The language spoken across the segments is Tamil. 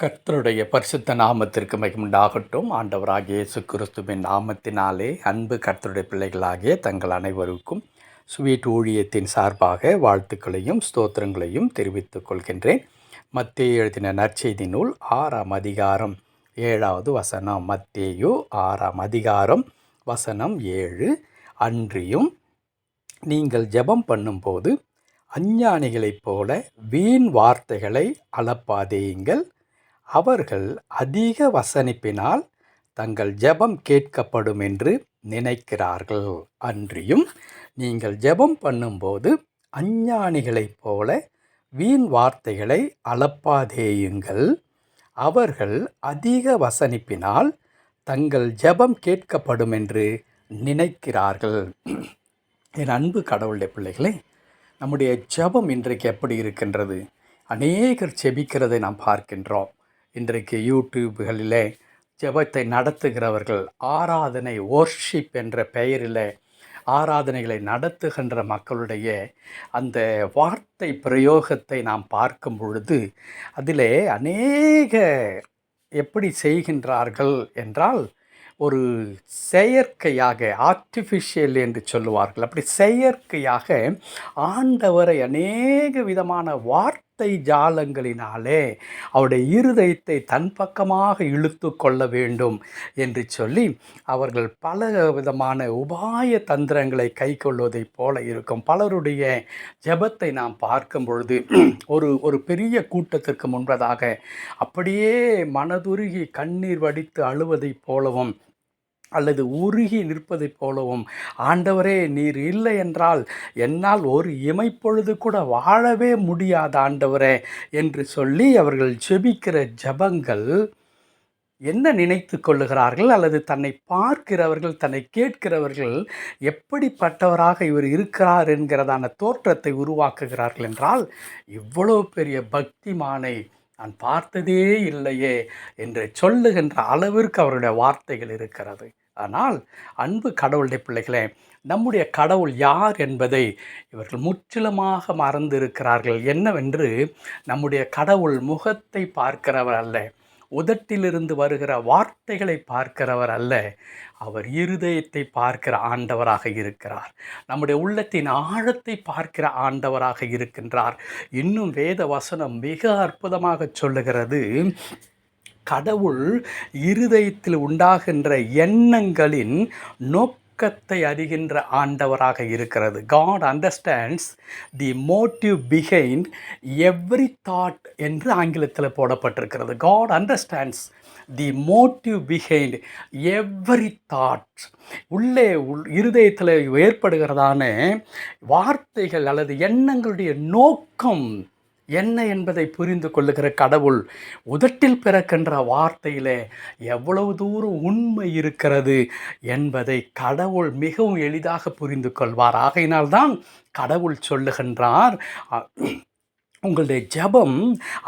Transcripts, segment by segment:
கர்த்தருடைய பரிசுத்த நாமத்திற்கு மகிமுண்டாகட்டும். ஆண்டவராகிய இயேசு கிறிஸ்துவின் நாமத்தினாலே அன்பு கர்த்தருடைய பிள்ளைகளாகிய தங்கள் அனைவருக்கும் ஸ்வீட் ஊழியத்தின் சார்பாக வாழ்த்துக்களையும் ஸ்தோத்திரங்களையும் தெரிவித்துக் கொள்கின்றேன். மத்தேயு எழுதின நற்செய்தி நூல் 6ஆம் அதிகாரம் 7வது வசனம். மத்தேயு 6ஆம் அதிகாரம் வசனம் 7. அன்றியும் நீங்கள் ஜெபம் பண்ணும்போது அஞ்ஞானிகளைப் போல வீண் வார்த்தைகளை அளப்பாதேயுங்கள். அவர்கள் அதிக வசனிப்பினால் தங்கள் ஜெபம் கேட்கப்படும் என்று நினைக்கிறார்கள். அன்றியும் நீங்கள் ஜெபம் பண்ணும்போது அஞ்ஞானிகளைப் போல வீண் வார்த்தைகளை அளப்பாதேயுங்கள். அவர்கள் அதிக வசனிப்பினால் தங்கள் ஜெபம் கேட்கப்படும் என்று நினைக்கிறார்கள். என் அன்பு கடவுளுடைய பிள்ளைகளே, நம்முடைய ஜெபம் இன்றைக்கு எப்படி இருக்கின்றது? அநேகர் ஜெபிக்கிறதை நாம் பார்க்கின்றோம். இன்றைக்கு யூடியூப்களிலே ஜெபத்தை நடத்துகிறவர்கள் ஆராதனை வொர்ஷிப் என்ற பெயரில் ஆராதனைகளை நடத்துகின்ற மக்களுடைய அந்த வார்த்தை பிரயோகத்தை நாம் பார்க்கும் பொழுது அதிலே அநேக எப்படி செய்கின்றார்கள் என்றால், ஒரு செயற்கையாக ஆர்டிஃபிஷியல் என்று சொல்லுவார்கள். அப்படி செயற்கையாக ஆண்டவரை அநேக விதமான வார்த்தை ஜாலங்களினாலே அவருடைய இருதயத்தை தன் பக்கமாக இழுத்து கொள்ள வேண்டும் என்று சொல்லி அவர்கள் பல விதமான உபாய தந்திரங்களை கை கொள்வதைப் போல இருக்கும். பலருடைய ஜெபத்தை நாம் பார்க்கும் பொழுது ஒரு பெரிய கூட்டத்திற்கு முன்பதாக அப்படியே மனதுருகி கண்ணீர் வடித்து அழுவதைப் போலவும் அல்லது உருகி நிற்பதைப் போலவும், ஆண்டவரே நீர் இல்லை என்றால் என்னால் ஒரு இமைப்பொழுது கூட வாழவே முடியாது ஆண்டவரே என்று சொல்லி அவர்கள் ஜெபிக்கிற ஜெபங்கள் என்ன நினைத்து கொள்ளுகிறார்கள், அல்லது தன்னை பார்க்கிறவர்கள் தன்னை கேட்கிறவர்கள் எப்படிப்பட்டவராக இவர் இருக்கிறார் என்கிறதான தோற்றத்தை உருவாக்குகிறார்கள் என்றால், இவ்வளோ பெரிய பக்திமானை நான் பார்த்ததே இல்லையே என்று சொல்லுகின்ற அளவிற்கு அவருடைய வார்த்தைகள் இருக்கிறது. ஆனால் அன்பு கடவுளுடைய பிள்ளைகளே, நம்முடைய கடவுள் யார் என்பதை இவர்கள் முற்றிலுமாக மறந்திருக்கிறார்கள். என்னவென்று, நம்முடைய கடவுள் முகத்தை பார்க்கிறவர் அல்ல, உதட்டிலிருந்து வருகிற வார்த்தைகளை பார்க்கிறவர் அல்ல, அவர் இருதயத்தை பார்க்கிற ஆண்டவராக இருக்கிறார். நம்முடைய உள்ளத்தின் ஆழத்தை பார்க்கிற ஆண்டவராக இருக்கின்றார். இன்னும் வேத வசனம் மிக அற்புதமாக சொல்லுகிறது, கடவுள் இருதயத்தில் உண்டாகின்ற எண்ணங்களின் நோக்கத்தை அறிகின்ற ஆண்டவராக இருக்கிறது. God understands the motive behind every thought என்று ஆங்கிலத்தில் போடப்பட்டிருக்கிறது. God understands the motive behind every thought. உள்ளே இருதயத்தில் ஏற்படுகிறதான வார்த்தைகள் அல்லது எண்ணங்களுடைய நோக்கம் என்ன என்பதை புரிந்து கொள்ளுகிற கடவுள் உதட்டில் பிறக்கின்ற வார்த்தையிலே எவ்வளவு தூரம் உண்மை இருக்கிறது என்பதை கடவுள் மிகவும் எளிதாக புரிந்து கொள்வார். ஆகையினால்தான் கடவுள் சொல்லுகின்றார், உங்களுடைய ஜெபம்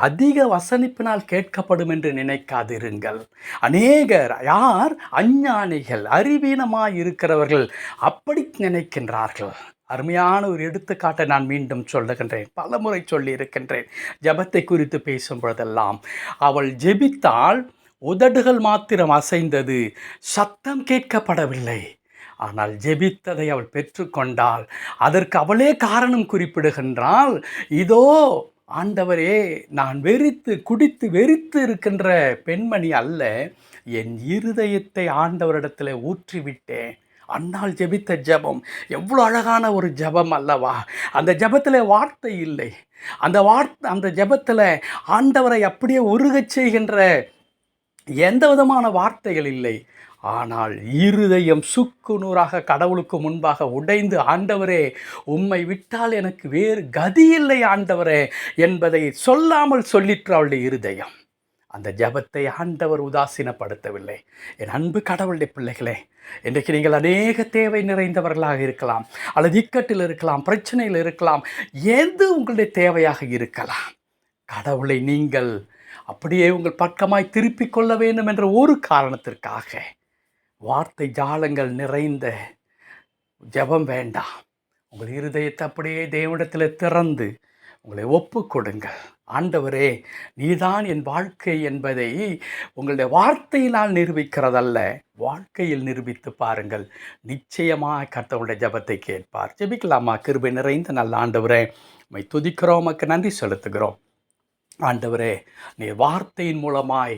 அதிக வசனிப்பினால் கேட்கப்படும் என்று நினைக்காதிருங்கள். அநேகர் யார்? அஞ்ஞானிகள், அறிவீனமாய் இருக்கிறவர்கள் அப்படி நினைக்கின்றார்கள். அருமையான ஒரு எடுத்துக்காட்டை நான் மீண்டும் சொல்லுகின்றேன், பல முறை சொல்லி இருக்கின்றேன். ஜெபத்தை குறித்து பேசும் பொழுதெல்லாம், அவள் ஜெபித்தால் உதடுகள் மாத்திரம் அசைந்தது, சத்தம் கேட்கப்படவில்லை. ஆனால் ஜெபித்ததை அவள் பெற்றுக்கொண்டாள். அதற்கு அவளே காரணம் குறிப்பிடுகின்றாள், இதோ ஆண்டவரே, நான் குடித்து வெறித்து இருக்கின்ற பெண்மணி அல்ல, என் இருதயத்தை ஆண்டவரிடத்தில் ஊற்றிவிட்டேன். அன்னாள் ஜெபித்த ஜெபம் எவ்வளோ அழகான ஒரு ஜெபம் அல்லவா? அந்த ஜெபத்தில் வார்த்தை இல்லை, அந்த ஜெபத்தில் ஆண்டவரை அப்படியே உருகச் செய்கின்ற எந்த விதமான வார்த்தைகள் இல்லை. ஆனால் இருதயம் சுக்கு நூறாக கடவுளுக்கு முன்பாக உடைந்து, ஆண்டவரே உம்மை விட்டால் எனக்கு வேறு கதி இல்லை ஆண்டவரே என்பதை சொல்லாமல் சொல்லிற்று அவளுடைய இருதயம். அந்த ஜெபத்தை ஆண்டவர் உதாசீனப்படுத்தவில்லை. என் அன்பு கடவுளுடைய பிள்ளைகளே, இன்றைக்கு நீங்கள் அநேக தேவை நிறைந்தவர்களாக இருக்கலாம், அல்லது இக்கட்டில் இருக்கலாம், பிரச்சனையில் இருக்கலாம், எது உங்களுடைய தேவையாக இருக்கலாம். கடவுளை நீங்கள் அப்படியே உங்கள் பக்கமாய் திருப்பிக் கொள்ள வேண்டும் என்ற ஒரு காரணத்திற்காக வார்த்தை ஜாலங்கள் நிறைந்த ஜெபம் வேண்டாம். உங்கள் இருதயத்தை அப்படியே தேவனிடத்தில் திறந்து உங்களை ஒப்பு கொடுங்கள். ஆண்டவரே, நீதான் என் வாழ்க்கை என்பதை உங்களுடைய வார்த்தையினால் நிரூபிக்கிறதல்ல, வாழ்க்கையில் நிரூபித்து பாருங்கள். நிச்சயமாக கர்த்தருடைய ஜெபத்தை கேட்பார். ஜெபிக்கலாமா? கிருபை நிறைந்த நல்ல ஆண்டவரே, உம்மை துதிக்கிறோம், உமக்கு நன்றி செலுத்துகிறோம். ஆண்டவரே, நீர் வார்த்தையின் மூலமாய்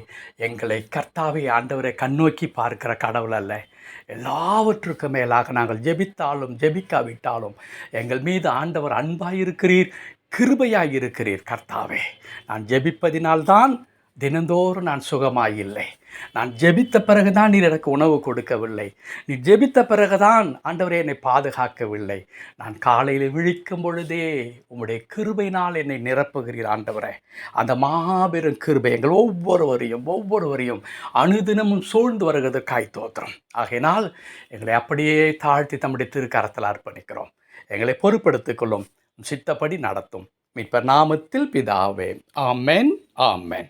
எங்களை கர்த்தாவே ஆண்டவரே கண்ணோக்கி பார்க்கிற கடவுள் அல்ல. எல்லாவற்றுக்கும் மேலாக நாங்கள் ஜெபித்தாலும் ஜெபிக்காவிட்டாலும் எங்கள் மீது ஆண்டவர் அன்பாயிருக்கிறீர், கிருபையாயிருக்கிறீர். கர்த்தாவே, நான் ஜெபிப்பதினால்தான் தினந்தோறும் நான் சுகமாயில்லை. நான் ஜெபித்த பிறகுதான் நீர் எனக்கு உணவு கொடுக்கவில்லை. நீ ஜெபித்த பிறகுதான் ஆண்டவரே என்னை பாதுகாக்கவில்லை. நான் காலையில் விழிக்கும் பொழுதே உம்முடைய கிருபையினால் என்னை நிரப்புகிறீர் ஆண்டவரே. அந்த மாபெரும் கிருபை எங்கள் ஒவ்வொருவரையும் அனுதினமும் சூழ்ந்து வருகிறதற்காய் தோத்திரம். ஆகையினால் எங்களை அப்படியே தாழ்த்தி தம்முடைய திருக்கரத்தில் அர்ப்பணிக்கிறோம். எங்களை பொறுப்படுத்திக் கொள்ளும், சித்தப்படி நடத்தும். மீட்பர் நாமத்தில் பிதாவே. ஆமென், ஆமென்.